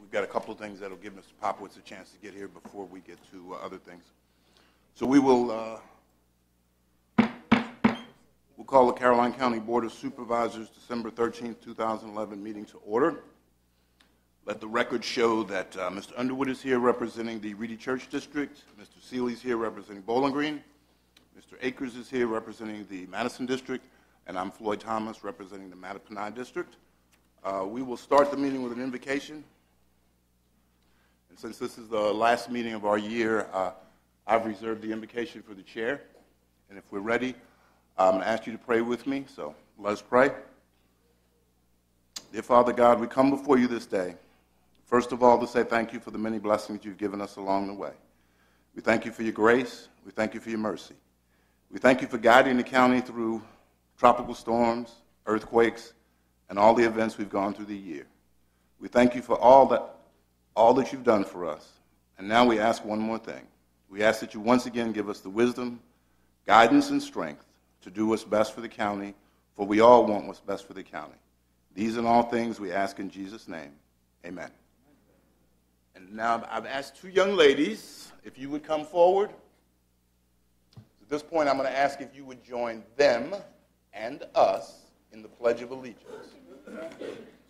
we've got a couple of things that will give Mr. Popowitz a chance to get here before we get to other things. So we will we'll call the Caroline County Board of Supervisors December 13th, 2011 meeting to order. Let the record show that Mr. Underwood is here representing the Reedy Church District, Mr. Seeley is here representing Bowling Green, Mr. Akers is here representing the Madison District, and I'm Floyd Thomas representing the Mattaponi District. We will start the meeting with an invocation. And since this is the last meeting of our year, I've reserved the invocation for the chair. And if we're ready, I'm going to ask you to pray with me. So let us pray. Dear Father God, we come before you this day, first of all, to say thank you for the many blessings you've given us along the way. We thank you for your grace. We thank you for your mercy. We thank you for guiding the county through tropical storms, earthquakes, and all the events we've gone through the year. We thank you for all that you've done for us. And now we ask one more thing. We ask that you once again give us the wisdom, guidance, and strength to do what's best for the county, for we all want what's best for the county. These and all things we ask in Jesus' name. Amen. And now I've asked two young ladies if you would come forward. At this point, I'm going to ask if you would join them and us in the Pledge of Allegiance.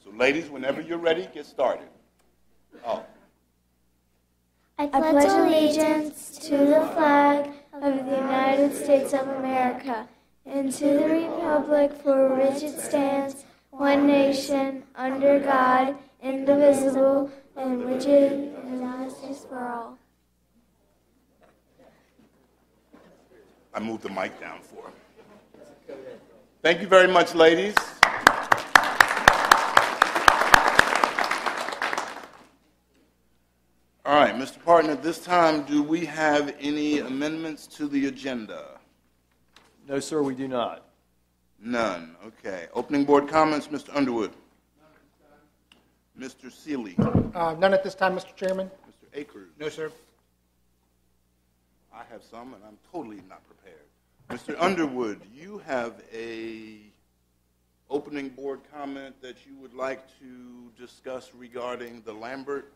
So ladies, whenever you're ready, get started. Oh. I pledge allegiance to the flag of the United States of America and to the republic for which it stands, one nation, under God, indivisible, and which is justice for all. I moved the mic down for him. Thank you very much, ladies. All right, Mr. Parton, at this time, do we have any amendments to the agenda? No, sir, we do not. None. Okay. Opening board comments, Mr. Underwood. Mr. Seeley. None at this time, Mr. Chairman. Mr. Akers. No, sir. I have some, and I'm totally not prepared. Mr. Underwood, you have a opening board comment that you would like to discuss regarding the Lambert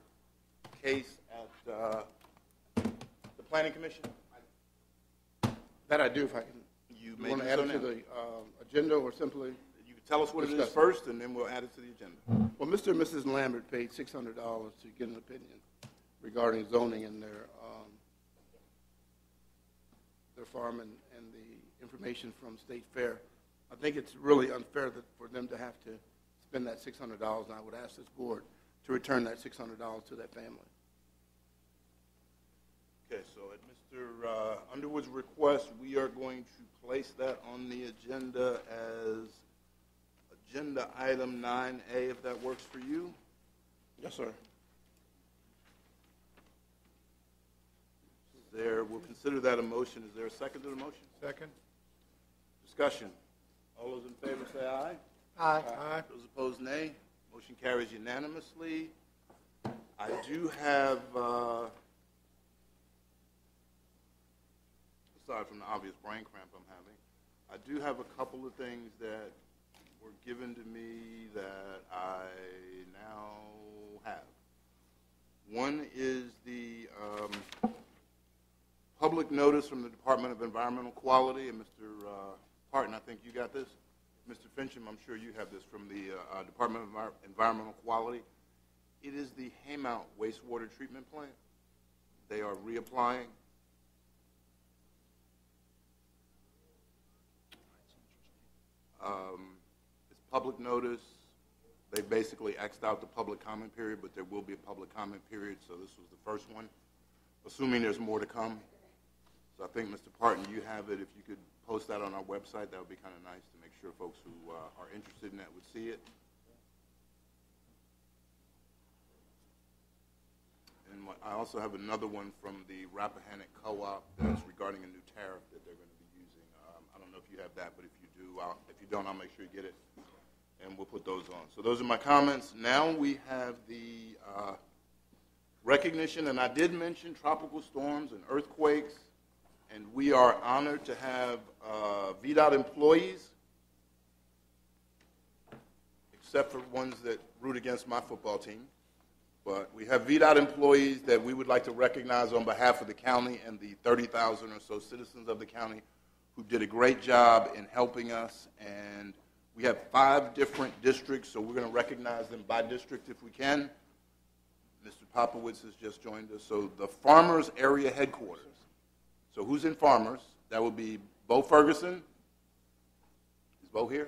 case at the Planning Commission? That I do, if I can. You want to add it to the agenda or simply you can tell us what discuss it is first, and then we'll add it to the agenda. Well, Mr. and Mrs. Lambert paid $600 to get an opinion regarding zoning in their farm and the information from State Fair. I think it's really unfair for them to have to spend that $600, and I would ask this board to return that $600 to that family. Okay, so at Mr. Underwood's request, we are going to place that on the agenda as agenda item 9A, if that works for you. Yes, sir. We'll consider that a motion. Is there a second to the motion? Second. Discussion. All those in favor say aye. Aye. Aye. Those opposed, nay. Motion carries unanimously. I do have, aside from the obvious brain cramp I'm having, I do have a couple of things that were given to me that I now have. One is the public notice from the Department of Environmental Quality, and Mr. Parton, I think you got this. Mr. Fincham, I'm sure you have this from the Department of Environmental Quality. It is the Haymount wastewater treatment plant. They are reapplying. It's public notice. They basically X'd out the public comment period, but there will be a public comment period, so this was the first one. Assuming there's more to come. So I think, Mr. Parton, you have it. If you could post that on our website, that would be kind of nice to make sure folks who are interested in that would see it. And I also have another one from the Rappahannock Co-op that's regarding a new tariff that they're going to be using. I don't know if you have that, but if you do, if you don't, I'll make sure you get it, and we'll put those on. So those are my comments. Now we have the recognition, and I did mention tropical storms and earthquakes, and we are honored to have VDOT employees, except for ones that root against my football team. But we have VDOT employees that we would like to recognize on behalf of the county and the 30,000 or so citizens of the county who did a great job in helping us. And we have 5 different districts, so we're going to recognize them by district if we can. Mr. Popowitz has just joined us. So the Farmers Area Headquarters. So who's in Farmers? That would be Bo Ferguson. Is Bo here?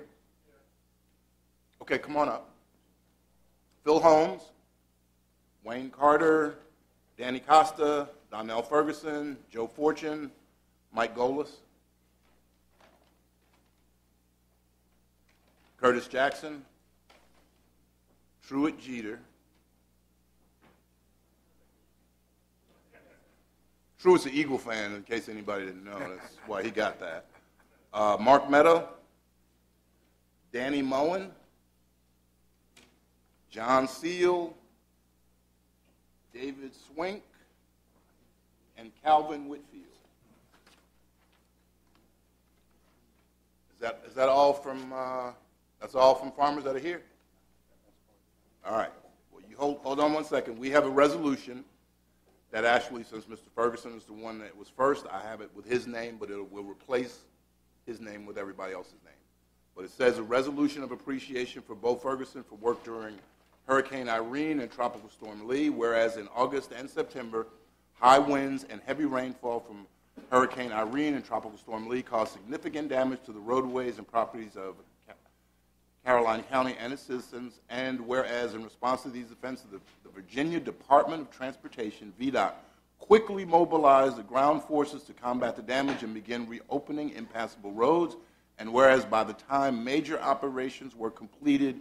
Okay, come on up. Phil Holmes, Wayne Carter, Danny Costa, Donnell Ferguson, Joe Fortune, Mike Golis, Curtis Jackson, Truett Jeter. Truett's an Eagle fan, in case anybody didn't know. That's why he got that. Mark Meadow, Danny Moen, John Seal, David Swink, and Calvin Whitfield. Is that all from? That's all from farmers that are here. All right. Well, you hold on one second. We have a resolution that actually, since Mr. Ferguson is the one that was first, I have it with his name, but it will replace his name with everybody else's name. But it says a resolution of appreciation for Bo Ferguson for work during Hurricane Irene and Tropical Storm Lee, whereas in August and September, high winds and heavy rainfall from Hurricane Irene and Tropical Storm Lee caused significant damage to the roadways and properties of Caroline County and its citizens, and whereas in response to these events, the Virginia Department of Transportation, VDOT, quickly mobilized the ground forces to combat the damage and begin reopening impassable roads, and whereas by the time major operations were completed,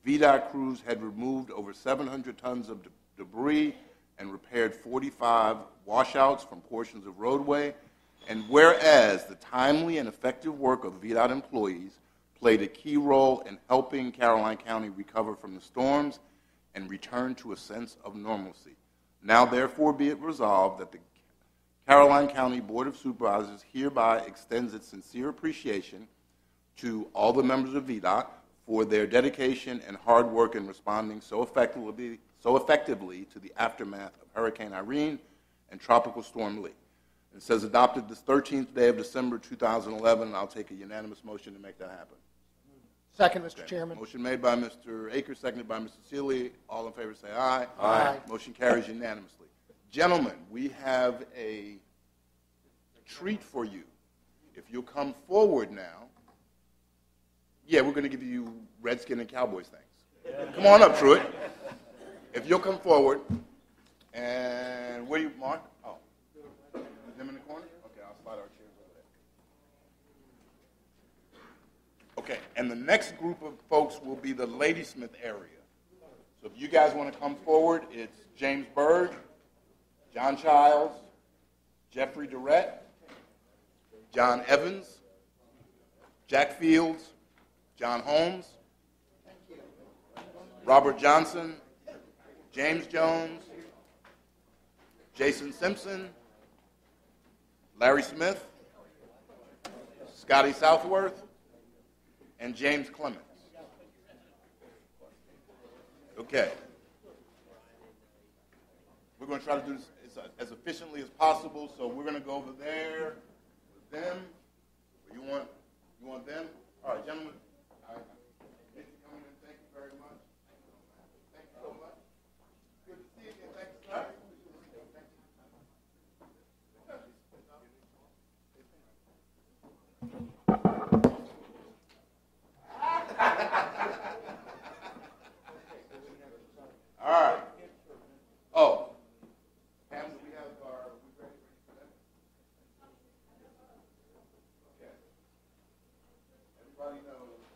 VDOT crews had removed over 700 tons of debris and repaired 45 washouts from portions of roadway, and whereas the timely and effective work of VDOT employees played a key role in helping Caroline County recover from the storms and return to a sense of normalcy. Now, therefore, be it resolved that the Caroline County Board of Supervisors hereby extends its sincere appreciation to all the members of VDOT for their dedication and hard work in responding so effectively to the aftermath of Hurricane Irene and Tropical Storm Lee. It says adopted this 13th day of December 2011, and I'll take a unanimous motion to make that happen. Second, Mr. Chairman. Motion made by Mr. Akers, seconded by Mr. Seeley. All in favor say aye. Aye. Motion carries unanimously. Gentlemen, we have a treat for you. If you'll come forward now. Yeah, we're going to give you Redskin and Cowboys things. Come on up, Truett. If you'll come forward. And where you, Mark? Oh. Them in the corner? Okay, I'll slide our chairs over there. Okay, and the next group of folks will be the Ladysmith area. So if you guys want to come forward, it's James Bird, John Childs, Jeffrey Durrett, John Evans, Jack Fields, John Holmes, Robert Johnson, James Jones, Jason Simpson, Larry Smith, Scotty Southworth, and James Clements. Okay. We're going to try to do this as efficiently as possible, so we're going to go over there with them. You want them? All right, gentlemen. Thank you for coming in. Thank you very much. Thank you so much. Good to see you again. Thank you, sir. All right. Oh. Pam, do we have are we ready for that? Okay. Everybody knows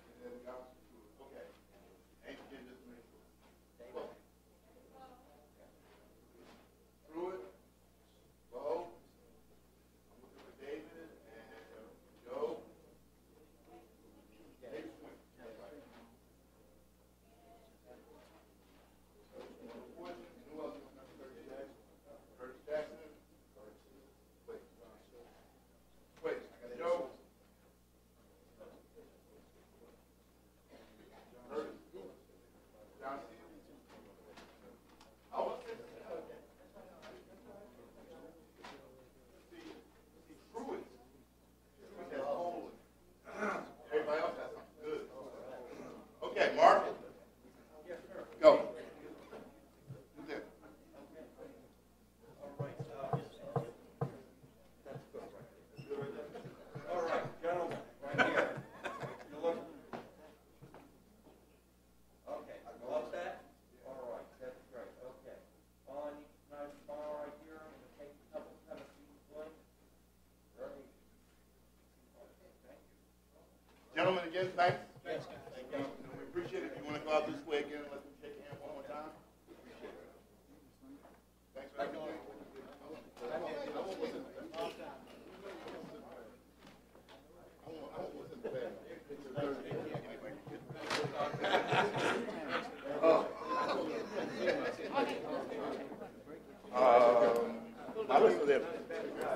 whistle there.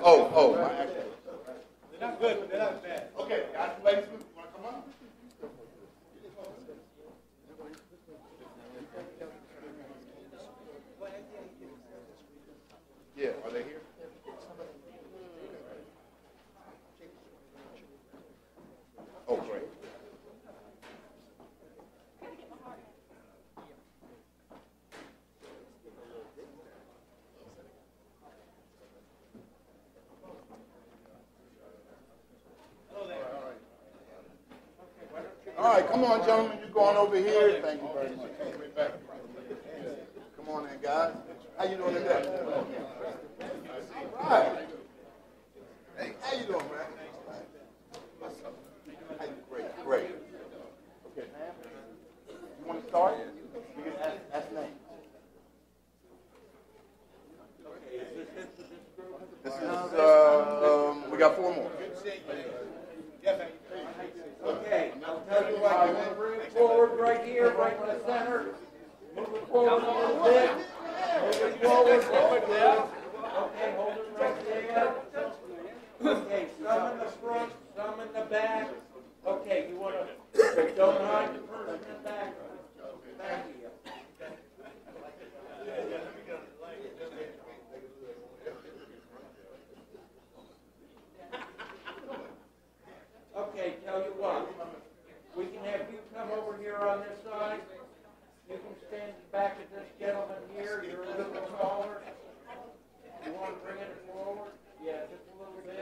Oh, my actual. They're not good, but they're not bad. Okay, guys, ladies, you want to come on? Yeah, are they here? Oh, great. All right, come on, gentlemen. You're going over here. Thank you very much. Come on in, guys. How you doing today? All right. Hey, how you doing, man? What's up? How you? Great. Okay, ma'am. You want to start? You can ask names. This is, we got 4 more. Okay, I'll tell you what, you want to bring it forward right here, right in the center. Move it forward a little bit. Move it forward. Okay, hold it right there. Okay, some in the front, some in the back. Okay, you want to, don't hide the person in the back. Thank you. Okay, tell you what, we can have you come over here on this side. You can stand back at this gentleman here. You're a little taller. You want to bring it forward? Yeah, just a little bit.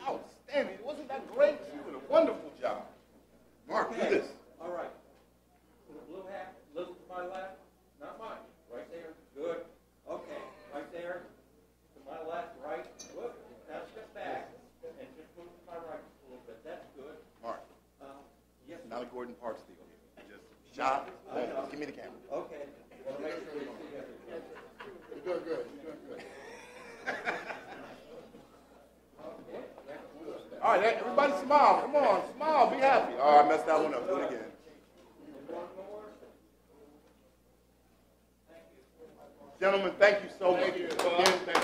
Outstanding. Wasn't that great? You did a wonderful job. Mark, do this. All right. Blue hat, little to my left. Not mine. Right there. Good. Okay. Right there. To my left, right. Good. Now step back. And just move to my right a little bit. That's good. Mark, Yes. not a Gordon Parks deal. Just shot. Give me the camera. Okay. Well, make sure you see everything. You're doing good. You're doing good. All right, everybody smile. Come on, smile. Be happy. Oh, I messed that one up. Do it again. Gentlemen, thank you so much. Again, thank you.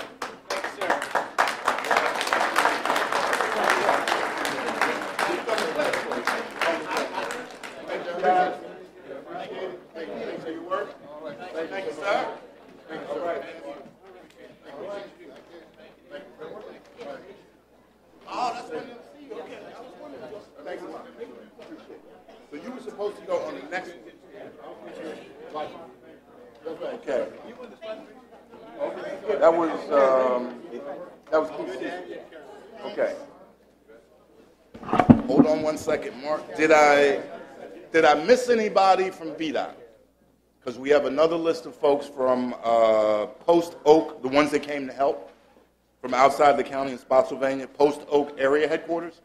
Thank you, guys. Thank you for your work. Thank you, sir. All right. Oh, that's what you see. Okay, I was wondering. Thanks a lot. So you were supposed to go on the next one. Okay. That was Keith. Okay. Hold on one second, Mark. Did I miss anybody from VDOT? Because we have another list of folks from Post Oak, the ones that came to help from outside the county in Spotsylvania, Post Oak area headquarters.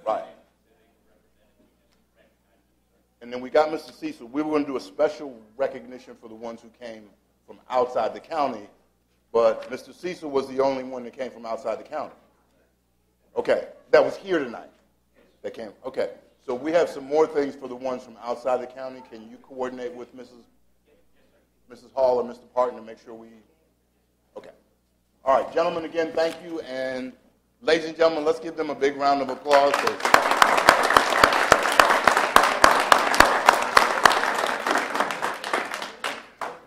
Right. And then we got Mr. Cecil. We were going to do a special recognition for the ones who came from outside the county, but Mr. Cecil was the only one that came from outside the county. Okay, that was here tonight. That came. Okay, so we have some more things for the ones from outside the county. Can you coordinate with Mrs. Hall or Mr. Parton to make sure we? Okay. All right, gentlemen, again, thank you. And ladies and gentlemen, let's give them a big round of applause.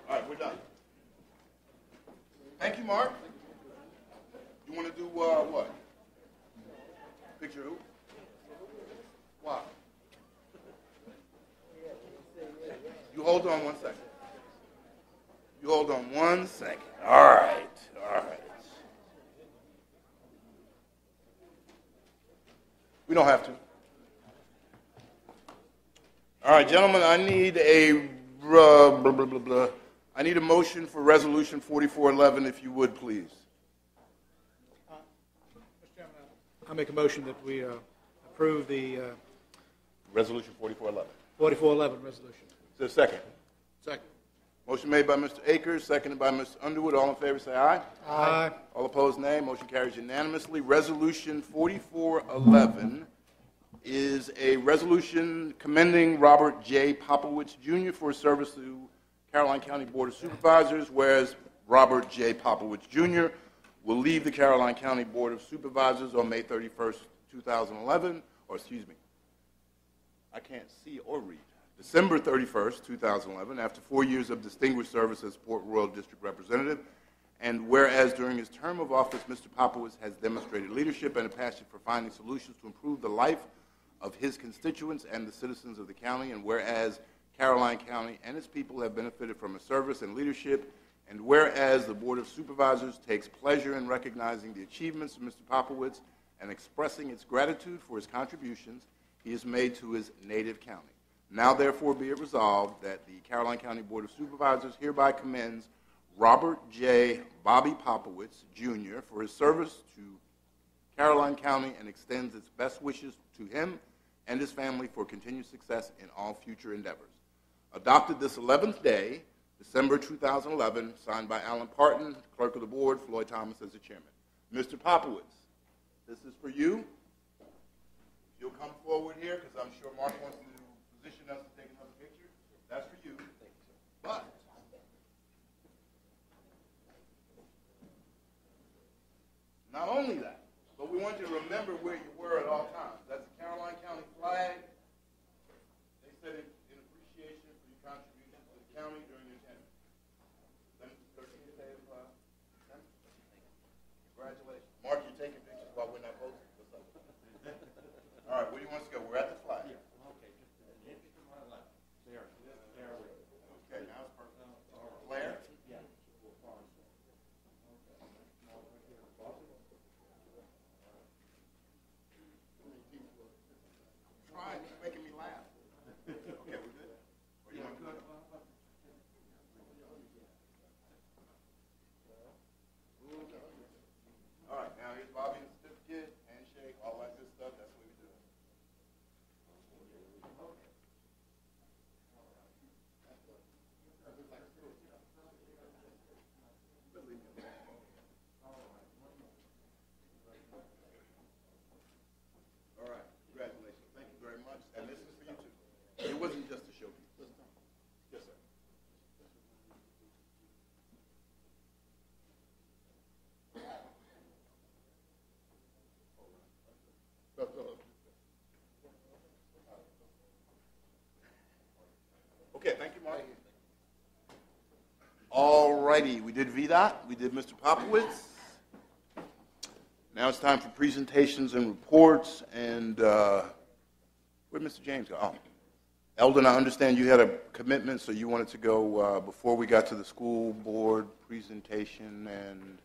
All right, we're done. Thank you, Mark. You want to do what? Picture who? Why? You hold on 1 second. You hold on 1 second. All right, all right. We don't have to. All right, gentlemen, I need a I need a motion for Resolution 4411, if you would, please. Mr. Chairman, I make a motion that we approve the Resolution 4411. 4411 resolution. Is there a second? Second. Motion made by Mr. Akers, seconded by Mr. Underwood. All in favor, say aye. Aye. All opposed, nay. Motion carries unanimously. Resolution 4411 is a resolution commending Robert J. Popowitz, Jr. for his service to Caroline County Board of Supervisors, whereas Robert J. Popowitz, Jr. will leave the Caroline County Board of Supervisors on May 31st, 2011, or excuse me, I can't see or read. December 31st, 2011, after 4 years of distinguished service as Port Royal District Representative, and whereas during his term of office, Mr. Popowitz has demonstrated leadership and a passion for finding solutions to improve the life of his constituents and the citizens of the county, and whereas Caroline County and its people have benefited from his service and leadership, and whereas the Board of Supervisors takes pleasure in recognizing the achievements of Mr. Popowitz and expressing its gratitude for his contributions he has made to his native county. Now, therefore, be it resolved that the Caroline County Board of Supervisors hereby commends Robert J. Bobby Popowitz, Jr. for his service to Caroline County and extends its best wishes to him and his family for continued success in all future endeavors. Adopted this 11th day, December 2011, signed by Alan Parton, Clerk of the Board, Floyd Thomas as the Chairman. Mr. Popowitz, this is for you. You'll come forward here because I'm sure Mark wants to position us to take another picture. That's for you. But not only that, but we want you to remember where you were at all times. That's the Caroline County flag. They said it in appreciation for your contributions to the county during your tenure. 13th day of congratulations. Mark, you're taking pictures while we're not posting. What's up? All right, where do you want us to go? We're at the flag. Yeah. Okay, now it's perfect. Claire? Yeah. Try it. You're making me laugh. Okay, we're good? Or you want to do it? All right, now here's Bobby and the certificate, handshake, all that good stuff. That's what we do. All right, congratulations. Thank you very much. And this is for you too. It wasn't just to show you. Yes, sir. Okay, thank you, Mark. All righty, we did VDOT, we did Mr. Popowitz. Now it's time for presentations and reports, and where'd Mr. James go? Oh. Eldon, I understand you had a commitment, so you wanted to go before we got to the school board presentation, and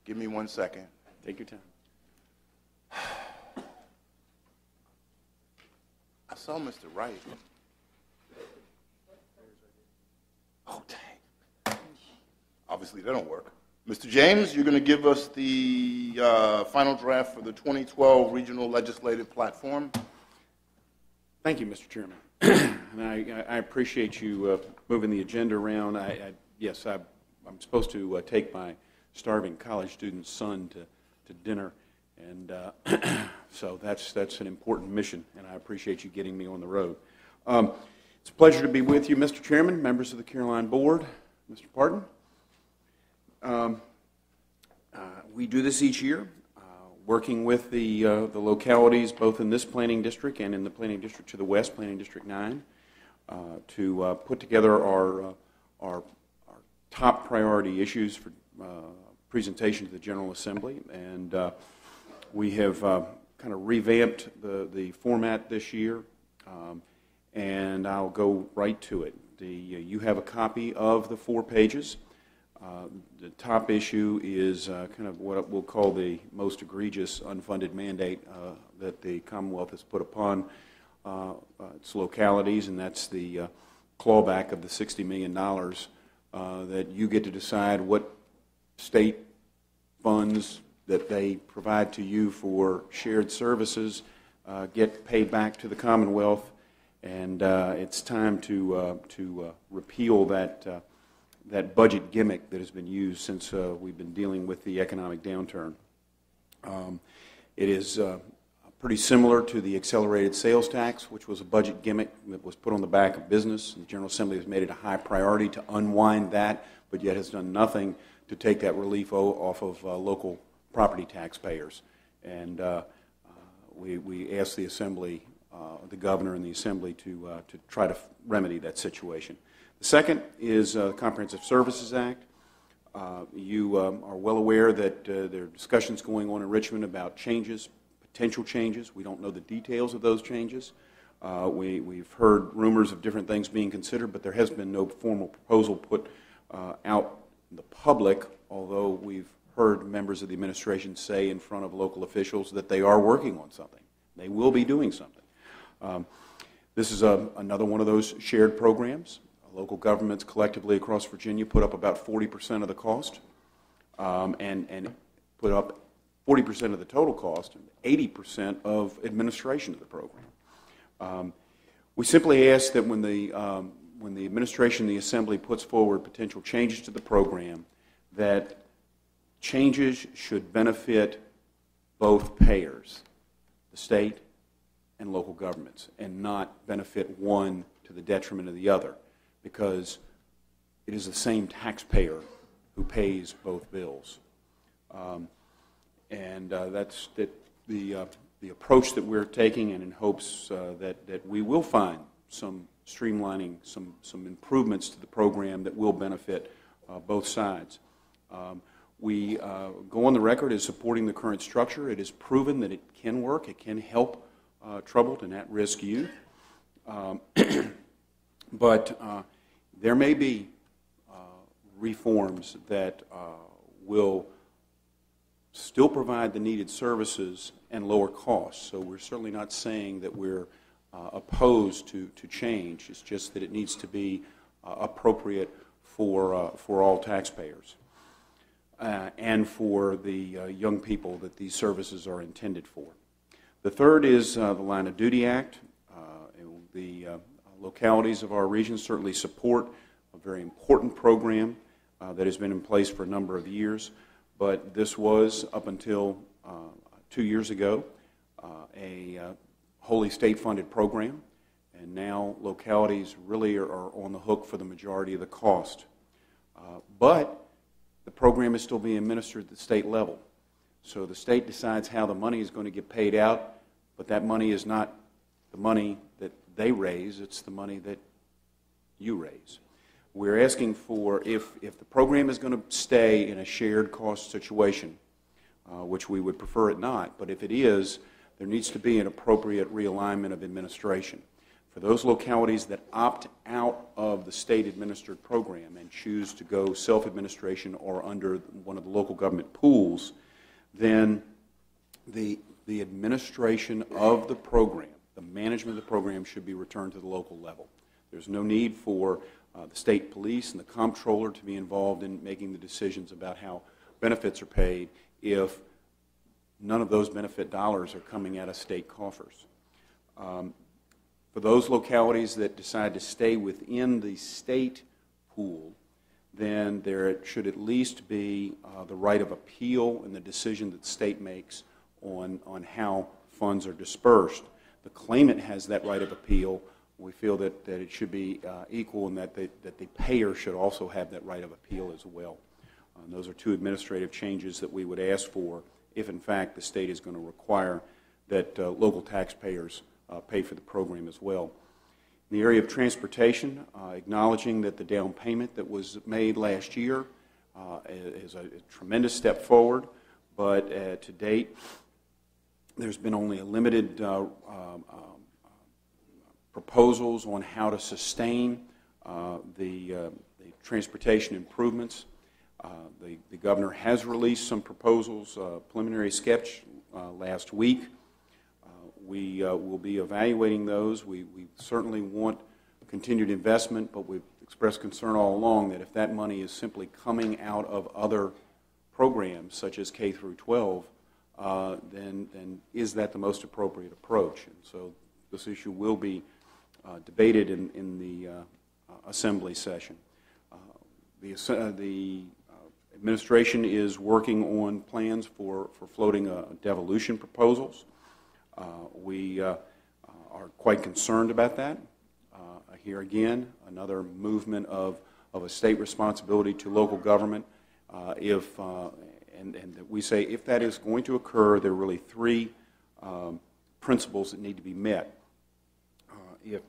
give me 1 second. Take your time. I saw Mr. Wright. Oh, dang. Obviously, that don't work. Mr. James, you're going to give us the final draft for the 2012 Regional Legislative Platform. Thank you, Mr. Chairman. And I appreciate you moving the agenda around. Yes, I'm supposed to take my starving college student's son to dinner, and so that's an important mission, and I appreciate you getting me on the road. It's a pleasure to be with you, Mr. Chairman, members of the Caroline Board, Mr. Parton. We do this each year, working with the localities both in this planning district and in the planning district to the west, Planning District 9, to put together our top priority issues for presentation to the General Assembly. And we have kind of revamped the format this year, and I'll go right to it. You have a copy of the 4 pages. The top issue is kind of what we'll call the most egregious unfunded mandate that the Commonwealth has put upon its localities, and that's the clawback of the $60 million that you get to decide what state funds that they provide to you for shared services get paid back to the Commonwealth, and it's time to repeal that budget gimmick that has been used since we've been dealing with the economic downturn. It is pretty similar to the accelerated sales tax, which was a budget gimmick that was put on the back of business. The General Assembly has made it a high priority to unwind that, but yet has done nothing to take that relief off of local property taxpayers. And we asked the Assembly, the Governor and the Assembly to try to remedy that situation. The second is the Comprehensive Services Act. You are well aware that there are discussions going on in Richmond about changes, potential changes. We don't know the details of those changes. We've heard rumors of different things being considered, but there has been no formal proposal put out in the public, although we've heard members of the administration say in front of local officials that they are working on something. They will be doing something. This is another one of those shared programs. Local governments collectively across Virginia put up about 40% of the cost and put up 40% of the total cost and 80% of administration of the program. We simply ask that when the administration and the Assembly puts forward potential changes to the program, that changes should benefit both payers, the state and local governments, and not benefit one to the detriment of the other, because it is the same taxpayer who pays both bills. That's the approach that we're taking, and in hopes that we will find some streamlining, some improvements to the program that will benefit both sides. We go on the record as supporting the current structure. It is proven that it can work. It can help troubled and at-risk youth. But there may be reforms that will still provide the needed services and lower costs. So we're certainly not saying that we're opposed to change. It's just that it needs to be appropriate for all taxpayers and for the young people that these services are intended for. The third is the Line of Duty Act. The localities of our region certainly support a very important program that has been in place for a number of years, but this was, up until 2 years ago, a wholly state-funded program, and now localities really are on the hook for the majority of the cost. But the program is still being administered at the state level. So the state decides how the money is going to get paid out, but that money is not the money that they raise, it's the money that you raise. We're asking for, if the program is going to stay in a shared cost situation, which we would prefer it not, but if it is, there needs to be an appropriate realignment of administration. For those localities that opt out of the state-administered program and choose to go self-administration or under one of the local government pools, then the administration of the program, the management of the program, should be returned to the local level. There's no need for the state police and the comptroller to be involved in making the decisions about how benefits are paid if none of those benefit dollars are coming out of state coffers. For those localities that decide to stay within the state pool, then there should at least be the right of appeal in the decision that the state makes on how funds are dispersed. The claimant has that right of appeal. We feel that it should be equal, and that the payer should also have that right of appeal as well. And those are two administrative changes that we would ask for if, in fact, the state is going to require that local taxpayers pay for the program as well. In the area of transportation, acknowledging that the down payment that was made last year is a tremendous step forward, but to date, there's been only a limited proposals on how to sustain the transportation improvements. The governor has released some proposals, preliminary sketch last week. We will be evaluating those. We certainly want continued investment, but we've expressed concern all along that if that money is simply coming out of other programs, such as K through 12, then is that the most appropriate approach? And so this issue will be debated in the assembly session. The administration is working on plans for floating devolution proposals. We are quite concerned about that. Here again, another movement of a state responsibility to local government. And that we say if that is going to occur, there are really three principles that need to be met. If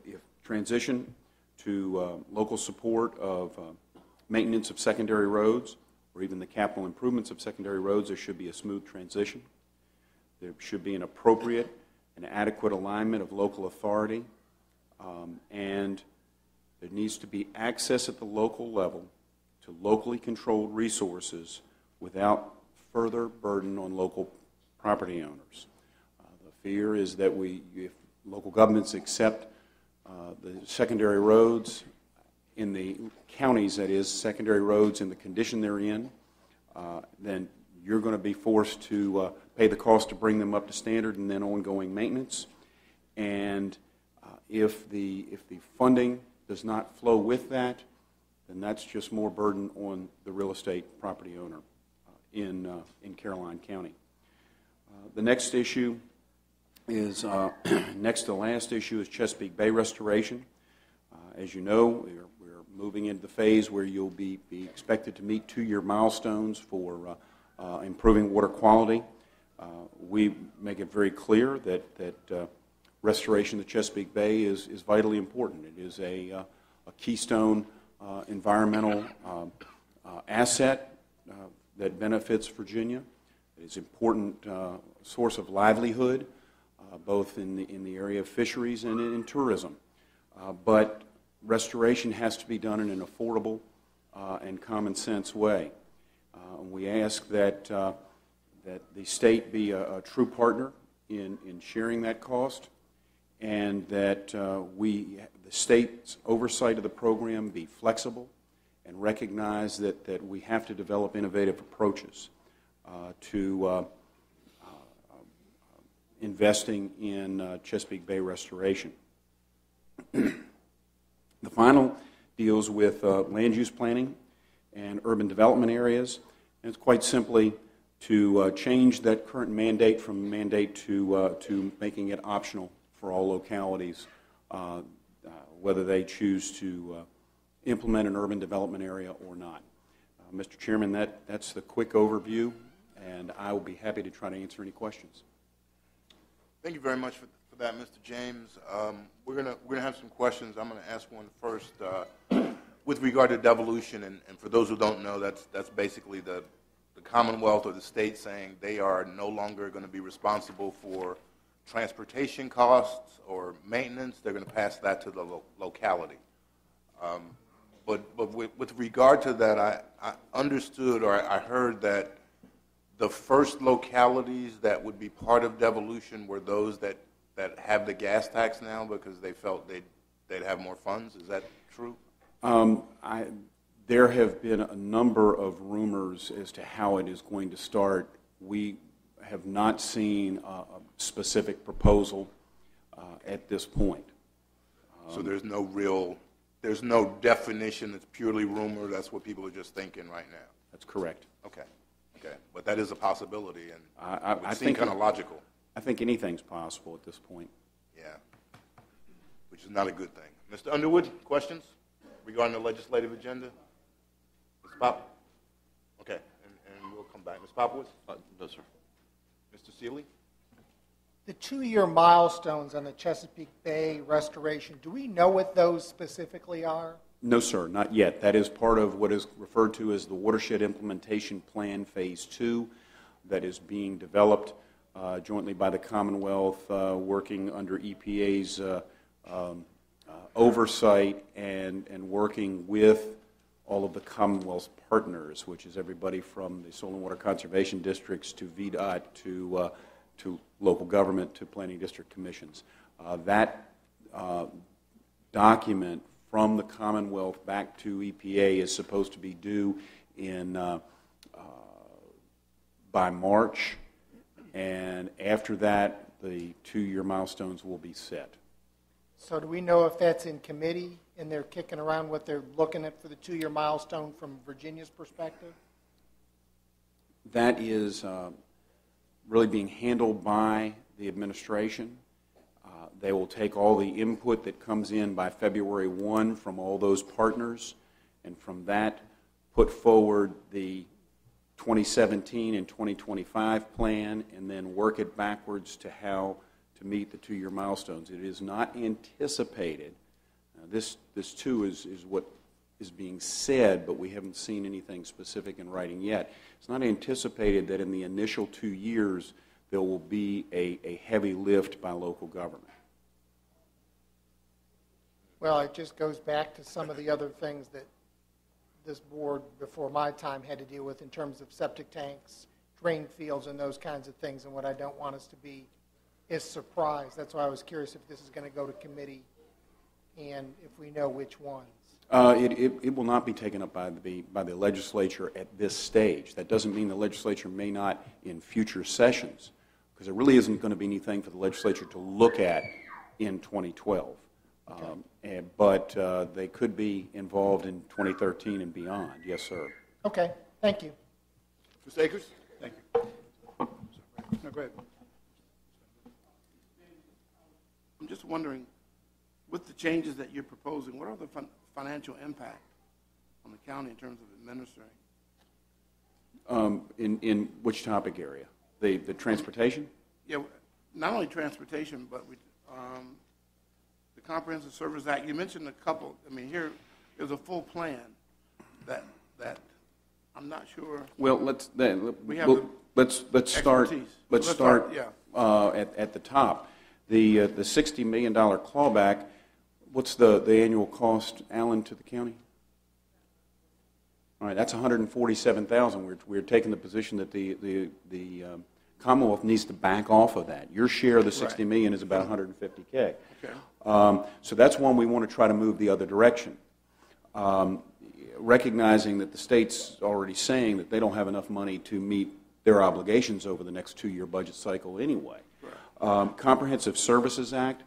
transition to local support of maintenance of secondary roads, or even the capital improvements of secondary roads, there should be a smooth transition. There should be an appropriate and adequate alignment of local authority, and there needs to be access at the local level to locally controlled resources without further burden on local property owners. The fear is that if local governments accept the secondary roads in the counties, that is, secondary roads in the condition they're in, then you're going to be forced to pay the cost to bring them up to standard and then ongoing maintenance. And if the funding does not flow with that, then that's just more burden on the real estate property owner in Caroline County. The next issue is, next to the last issue, is Chesapeake Bay restoration. As you know, we're moving into the phase where you'll be expected to meet 2-year milestones for improving water quality. We make it very clear that restoration of the Chesapeake Bay is vitally important. It is a keystone environmental asset that benefits Virginia. It is an important source of livelihood, both in the area of fisheries and in tourism. But restoration has to be done in an affordable and common sense way. We ask that the state be a true partner in sharing that cost, and that the state's oversight of the program be flexible and recognize that we have to develop innovative approaches to investing in Chesapeake Bay restoration. The final deals with land use planning and urban development areas, and it's quite simply to change that current mandate from a mandate to making it optional for all localities, whether they choose to implement an urban development area or not. Mr. Chairman, that's the quick overview, and I will be happy to try to answer any questions. Thank you very much for that, Mr. James. We're gonna have some questions. I'm going to ask one first with regard to devolution, and for those who don't know, that's basically the Commonwealth or the state saying they are no longer going to be responsible for transportation costs or maintenance. They're going to pass that to the locality. But with regard to that, I understood, or I heard that the first localities that would be part of devolution were those that have the gas tax now because they felt they'd have more funds. Is that true? There have been a number of rumors as to how it is going to start. We have not seen a specific proposal at this point. So there's no definition. It's purely rumor. That's what people are just thinking right now. That's correct. Okay. But that is a possibility, and it would seem think kind of logical. I think anything's possible at this point. Yeah, which is not a good thing. Mr. Underwood, questions regarding the legislative agenda? Ms. Pop? Okay, and we'll come back. Ms. Popowitz? No, sir. Mr. Seeley? The 2-year milestones on the Chesapeake Bay restoration, do we know what those specifically are? No, sir, not yet. That is part of what is referred to as the Watershed Implementation Plan Phase 2 that is being developed jointly by the Commonwealth, working under EPA's oversight and working with all of the Commonwealth's partners, which is everybody from the Soil and Water Conservation Districts to VDOT to local government to planning district commissions. That document from the Commonwealth back to EPA is supposed to be due in by March, and after that, the 2-year milestones will be set. So do we know if that's in committee and they're kicking around what they're looking at for the 2-year milestone from Virginia's perspective? That is really being handled by the administration. They will take all the input that comes in by February 1 from all those partners, and from that put forward the 2017 and 2025 plan, and then work it backwards to how to meet the 2-year milestones. It is not anticipated. This too is what is being said, but we haven't seen anything specific in writing yet. It's not anticipated that in the initial 2 years there will be a heavy lift by local government. Well, it just goes back to some of the other things that this board before my time had to deal with in terms of septic tanks, drain fields, and those kinds of things, and what I don't want us to be is surprised. That's why I was curious if this is going to go to committee and if we know which ones. It will not be taken up by the legislature at this stage. That doesn't mean the legislature may not in future sessions, because there really isn't going to be anything for the legislature to look at in 2012. Okay. But they could be involved in 2013 and beyond. Yes, sir. Okay. Thank you. Mr. Akers? Thank you. No, go ahead. I'm just wondering, with the changes that you're proposing, what are the financial impact on the county in terms of administering? In which topic area? The transportation? Yeah, not only transportation, but the Comprehensive Service Act. You mentioned a couple. I mean, here is a full plan that I'm not sure. Well, let's start. Let's start. Yeah. At the top. The $60 million clawback, what's the annual cost, Alan, to the county? All right, that's $147,000. We're taking the position that the Commonwealth needs to back off of that. Your share of the $60 million is about $150K. Okay. So that's one we want to try to move the other direction. Recognizing that the state's already saying that they don't have enough money to meet their obligations over the next 2-year budget cycle anyway. Comprehensive Services Act,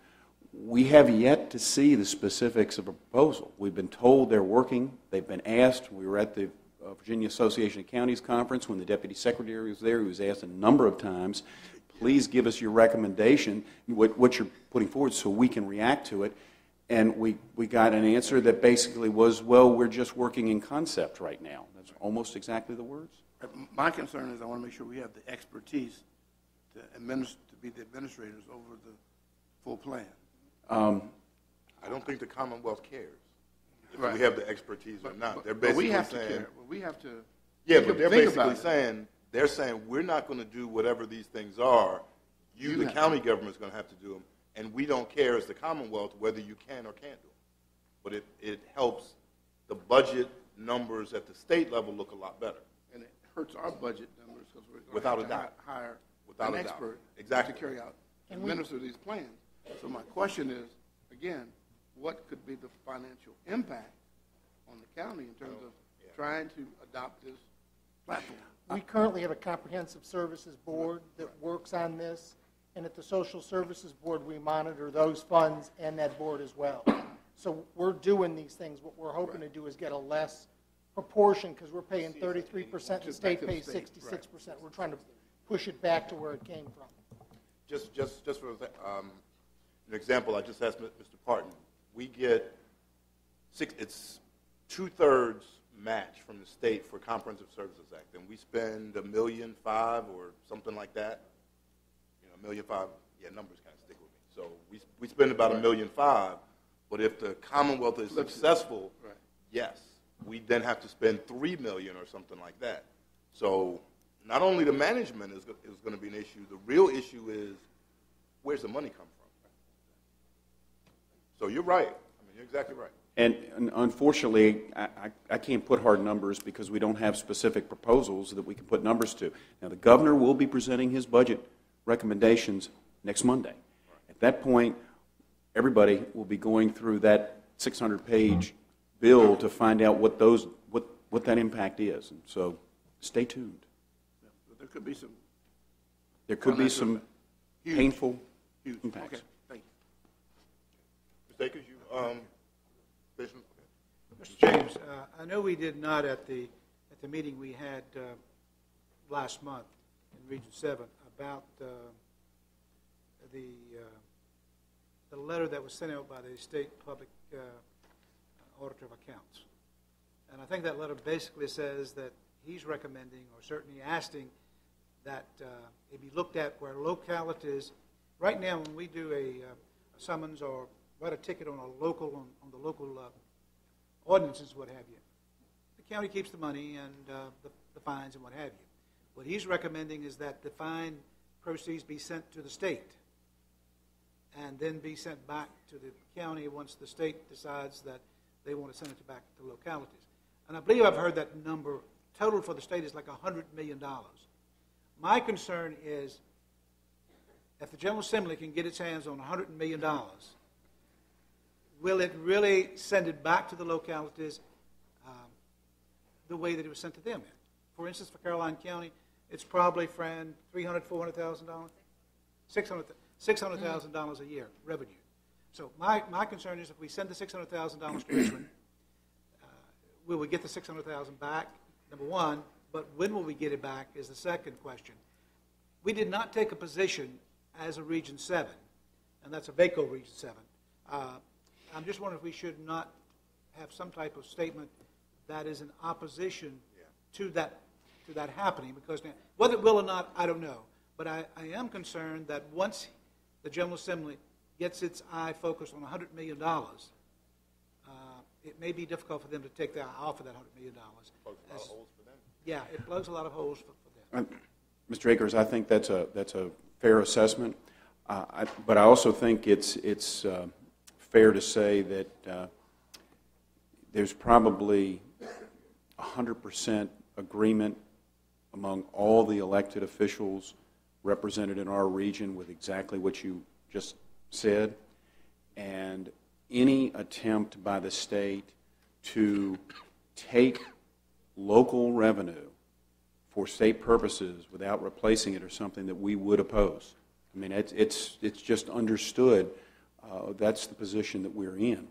we have yet to see the specifics of a proposal. We've been told they're working. They've been asked. We were at the Virginia Association of Counties conference when the Deputy Secretary was there. He was asked a number of times, please give us your recommendation, what you're putting forward so we can react to it. And we got an answer that basically was, well, we're just working in concept right now. That's almost exactly the words. My concern is I want to make sure we have the expertise to be the administrators over the full plan. I don't think the Commonwealth cares if we have the expertise or not. They're basically we have saying, to care. We have to. Yeah, but they're basically saying we're not going to do whatever these things are. You the county government, is going to have to do them, and we don't care as the Commonwealth whether you can or can't do them. But it helps the budget numbers at the state level look a lot better. And it hurts our budget numbers because we're going Without to a doubt. hire Without an a doubt. expert Exactly. to carry out and administer these plans. So my question is, again, what could be the financial impact on the county in terms of trying to adopt this platform? We currently have a Comprehensive Services Board that works on this, and at the Social Services Board, we monitor those funds and that board as well. So we're doing these things. What we're hoping to do is get a less proportion, because we're paying 33%, the state pays 66%. We're trying to push it back to where it came from. Just for an example, I just asked Mr. Parton. We get it's 2/3 match from the state for Comprehensive Services Act, and we spend $1.5 million or something like that. You know, $1.5 million. Yeah, numbers kind of stick with me. So we spend about $1.5 million, but if the Commonwealth is successful, yes, we then have to spend $3 million or something like that. So not only the management is going to be an issue, the real issue is where's the money come from? So you're right. I mean, you're exactly right. And unfortunately, I can't put hard numbers because we don't have specific proposals that we can put numbers to. Now, the governor will be presenting his budget recommendations next Monday. At that point, everybody will be going through that 600-page bill to find out what that impact is. And so stay tuned. Yeah, but there could be some. There could be some painful impacts. Okay, thank you. Mr. Akers, Mr. James, I know we did not at the meeting we had last month in Region 7 about the letter that was sent out by the State Public Auditor of Accounts. And I think that letter basically says that he's recommending or certainly asking that it be looked at where localities, right now when we do a summons or write a ticket on the local ordinances, what have you, the county keeps the money and the fines and what have you. What he's recommending is that the fine proceeds be sent to the state and then be sent back to the county once the state decides that they want to send it back to localities. And I believe I've heard that number total for the state is like $100 million. My concern is if the General Assembly can get its hands on $100 million, will it really send it back to the localities the way that it was sent to them? For instance, for Caroline County, it's probably, Fran, $300,000, $400,000? $600,000 a year revenue. So my concern is if we send the $600,000 to Richmond, will we get the $600,000 back? Number one, but when will we get it back is the second question. We did not take a position as a Region 7, and that's a VACO Region 7. I'm just wondering if we should not have some type of statement that is in opposition to that happening, because now, whether it will or not, I don't know. But I am concerned that once the General Assembly gets its eye focused on $100 million, it may be difficult for them to take their eye off of that $100 million. Plugs a lot of holes for them. Yeah, it plugs a lot of holes for them. Mr. Akers, I think that's a fair assessment, but I also think it's fair to say that there's probably 100% agreement among all the elected officials represented in our region with exactly what you just said, and any attempt by the state to take local revenue for state purposes without replacing it or something that we would oppose. I mean, it's just understood that's the position that we're in.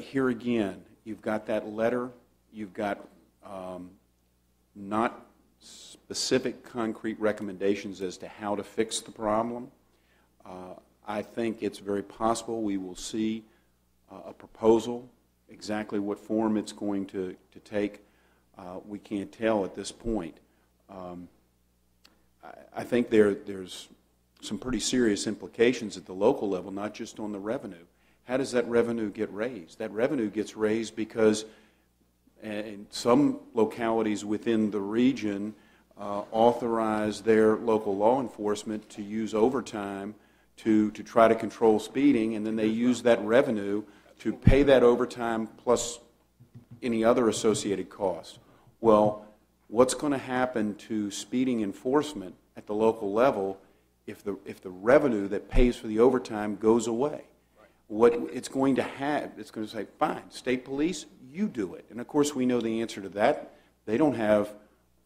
Here again, you've got that letter, you've got not specific concrete recommendations as to how to fix the problem. I think it's very possible we will see a proposal, exactly what form it's going to take. We can't tell at this point. I think there's some pretty serious implications at the local level, not just on the revenue. How does that revenue get raised? That revenue gets raised because in some localities within the region authorize their local law enforcement to use overtime to try to control speeding, and then they use that revenue to pay that overtime plus any other associated costs. Well, what's going to happen to speeding enforcement at the local level if the revenue that pays for the overtime goes away? What it's going to have, it's going to say, fine, state police, you do it. And of course we know the answer to that. They don't have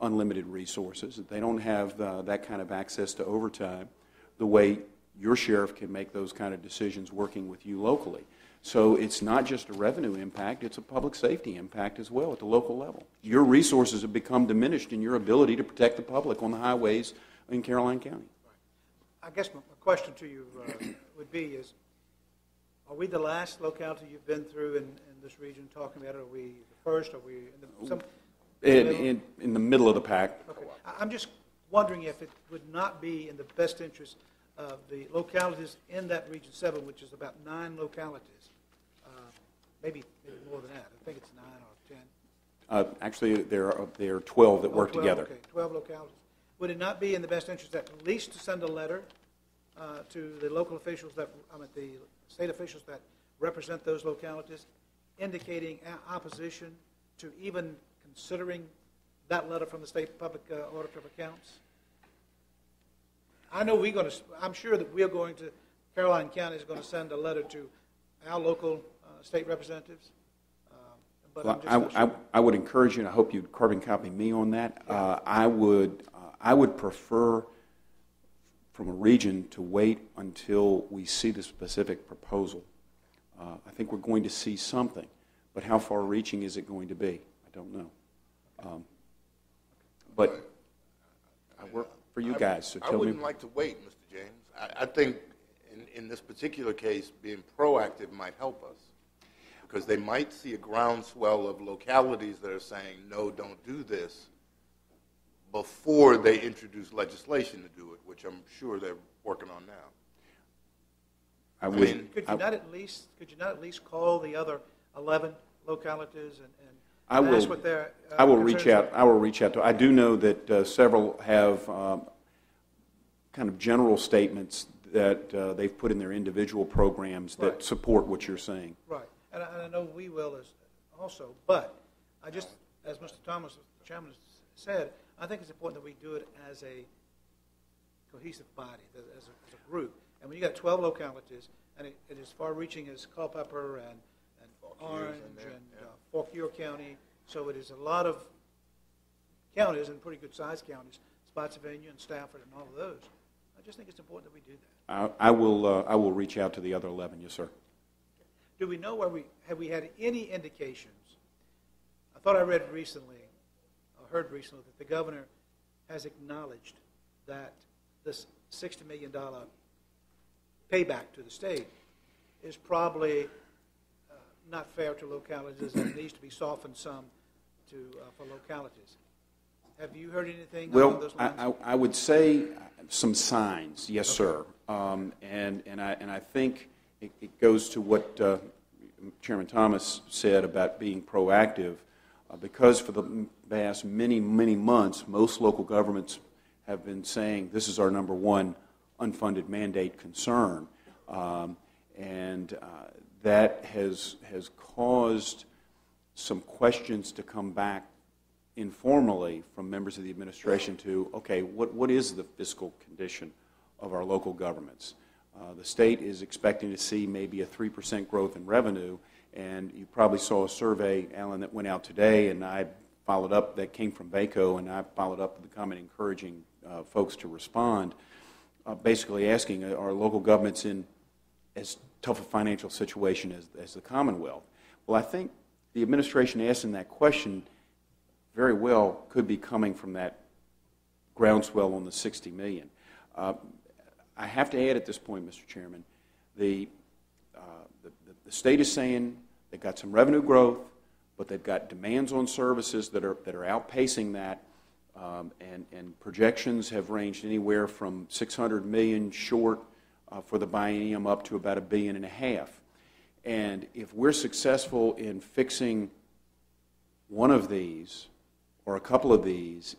unlimited resources. They don't have that kind of access to overtime the way your sheriff can make those kind of decisions working with you locally. So it's not just a revenue impact, it's a public safety impact as well at the local level. Your resources have become diminished in your ability to protect the public on the highways in Caroline County. I guess my question to you would be is, Are we the last locality you've been through in this region talking about it? Are we the first? Are we in the middle of the pack? Okay. I'm just wondering if it would not be in the best interest of the localities in that Region 7, which is about 9 localities, maybe more than that. I think it's 9 or 10. Actually, there are 12 that work 12, together. Okay, 12 localities. Would it not be in the best interest at least to send a letter to the local officials the state officials that represent those localities, indicating opposition to even considering that letter from the State Public Auditor of Accounts? I know I'm sure that we're going to, Caroline County is going to send a letter to our local state representatives. But Well, I'm just not sure. I would encourage you, and I hope you'd carbon copy me on that. I would prefer from a region to wait until we see the specific proposal. I think we're going to see something, but how far-reaching is it going to be? I don't know. But I work for you guys, so I tell me. wouldn't like to wait, Mr. James. I think in this particular case, being proactive might help us, because they might see a groundswell of localities that are saying, no, don't do this, before they introduce legislation to do it, which I'm sure they're working on now. Could you not at least call the other 11 localities and ask what their I will reach concerns out. I will reach out to. I do know that several have kind of general statements that they've put in their individual programs that support what you're saying. Right, and I know we will also. But I just, as Mr. Thomas, the chairman, said, I think it's important that we do it as a cohesive body, as a group. And when you got 12 localities, and it is far-reaching as Culpeper and Orange and Fauquier County, so it is a lot of counties and pretty good-sized counties, Spotsylvania and Stafford and all of those. I just think it's important that we do that. I will reach out to the other 11. Yes, sir. Do we know have we had any indications? I thought I read recently, or heard recently, that the governor has acknowledged that this $60 million payback to the state is probably not fair to localities and it needs to be softened some for localities. Have you heard anything along those lines? I would say some signs, yes, sir. And I think it goes to what Chairman Thomas said about being proactive, because for the past many months, most local governments have been saying this is our number one unfunded mandate concern, and that has caused some questions to come back informally from members of the administration to, okay, what is the fiscal condition of our local governments? The state is expecting to see maybe a 3% growth in revenue, and you probably saw a survey, Alan, that went out today, and I followed up, that came from VACO, and I followed up with a comment encouraging folks to respond, basically asking, are local governments in as tough a financial situation as the Commonwealth? Well, I think the administration asking that question very well could be coming from that groundswell on the $60 million. I have to add at this point, Mr. Chairman, the state is saying they've got some revenue growth, but they've got demands on services that are outpacing that, and projections have ranged anywhere from $600 million short for the biennium up to about $1.5 billion. And if we're successful in fixing one of these or a couple of these